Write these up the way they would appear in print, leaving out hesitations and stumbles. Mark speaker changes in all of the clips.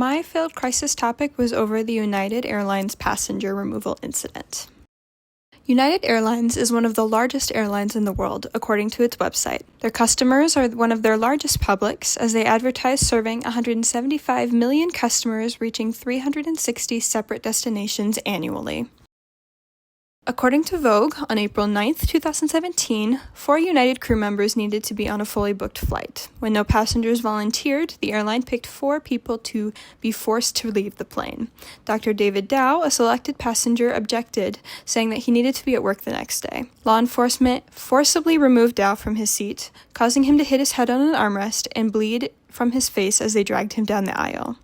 Speaker 1: My failed crisis topic was over the United Airlines passenger removal incident. United Airlines is one of the largest airlines in the world, according to its website. Their customers are one of their largest publics, as they advertise serving 175 million customers reaching 360 separate destinations annually. According to Vogue, on April 9, 2017, 4 United crew members needed to be on a fully booked flight. When no passengers volunteered, the airline picked 4 people to be forced to leave the plane. Dr. David Dow, a selected passenger, objected, saying that he needed to be at work the next day. Law enforcement forcibly removed Dow from his seat, causing him to hit his head on an armrest and bleed from his face as they dragged him down the aisle.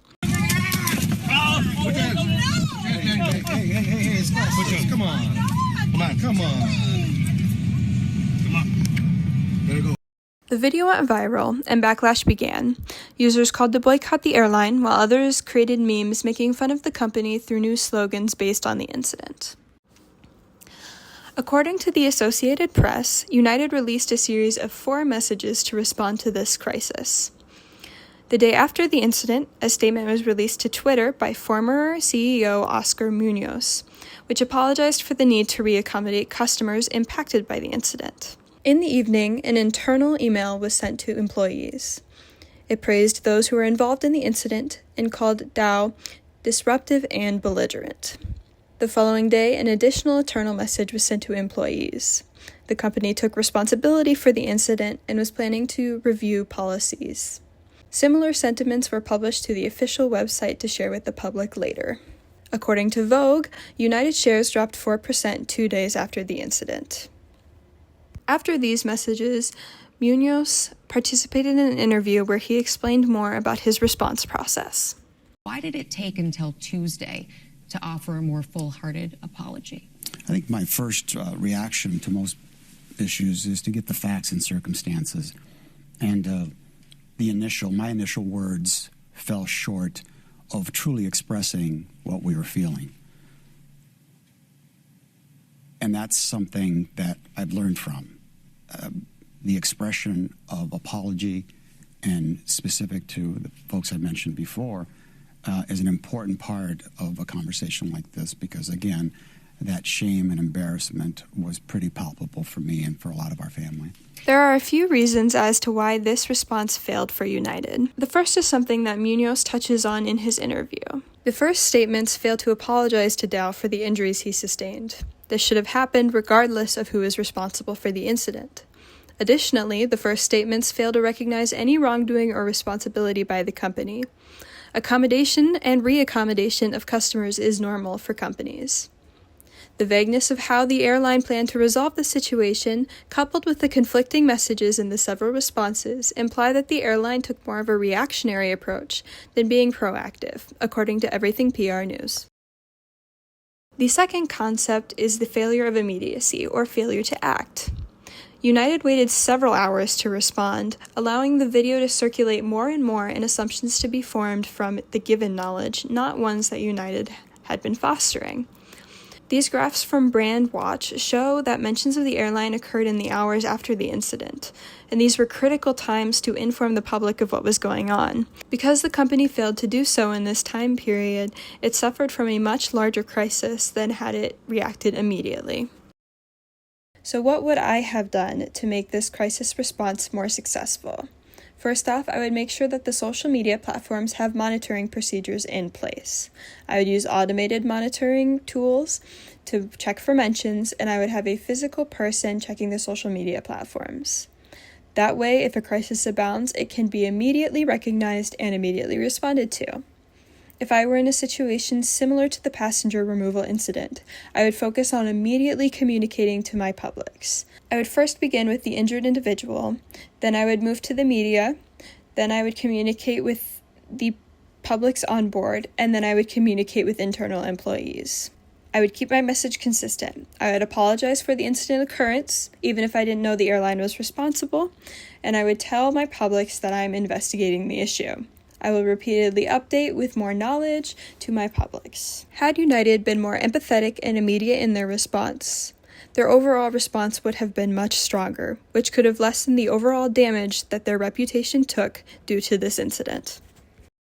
Speaker 2: Come on. Come on. There you go.
Speaker 1: The video went viral, and backlash began. Users called to boycott the airline, while others created memes making fun of the company through new slogans based on the incident. According to the Associated Press, United released a series of 4 messages to respond to this crisis. The day after the incident, a statement was released to Twitter by former CEO Oscar Munoz, which apologized for the need to reaccommodate customers impacted by the incident. In the evening, an internal email was sent to employees. It praised those who were involved in the incident and called Dow disruptive and belligerent. The following day, an additional internal message was sent to employees. The company took responsibility for the incident and was planning to review policies. Similar sentiments were published to the official website to share with the public later. According to Vogue, United shares dropped 4% 2 days after the incident. After these messages, Munoz participated in an interview where he explained more about his response process.
Speaker 3: Why did it take until Tuesday to offer a more full-hearted apology?
Speaker 4: I think my first reaction to most issues is to get the facts and circumstances. And my initial words fell short of truly expressing what we were feeling. And that's something that I've learned from. The expression of apology, and specific to the folks I mentioned before, is an important part of a conversation like this because, again, that shame and embarrassment was pretty palpable for me and for a lot of our family.
Speaker 1: There are a few reasons as to why this response failed for United. The first is something that Munoz touches on in his interview. The first statements failed to apologize to Dow for the injuries he sustained. This should have happened regardless of who is responsible for the incident. Additionally, the first statements fail to recognize any wrongdoing or responsibility by the company. Accommodation and reaccommodation of customers is normal for companies. The vagueness of how the airline planned to resolve the situation, coupled with the conflicting messages in the several responses, imply that the airline took more of a reactionary approach than being proactive, according to Everything PR News. The second concept is the failure of immediacy, or failure to act. United waited several hours to respond, allowing the video to circulate more and more and assumptions to be formed from the given knowledge, not ones that United had been fostering. These graphs from Brand Watch show that mentions of the airline occurred in the hours after the incident, and these were critical times to inform the public of what was going on. Because the company failed to do so in this time period, it suffered from a much larger crisis than had it reacted immediately. So what would I have done to make this crisis response more successful? First off, I would make sure that the social media platforms have monitoring procedures in place. I would use automated monitoring tools to check for mentions, and I would have a physical person checking the social media platforms. That way, if a crisis abounds, it can be immediately recognized and immediately responded to. If I were in a situation similar to the passenger removal incident, I would focus on immediately communicating to my publics. I would first begin with the injured individual, then I would move to the media, then I would communicate with the publics on board, and then I would communicate with internal employees. I would keep my message consistent. I would apologize for the incident occurrence, even if I didn't know the airline was responsible, and I would tell my publics that I'm investigating the issue. I will repeatedly update with more knowledge to my publics. Had United been more empathetic and immediate in their response, their overall response would have been much stronger, which could have lessened the overall damage that their reputation took due to this incident.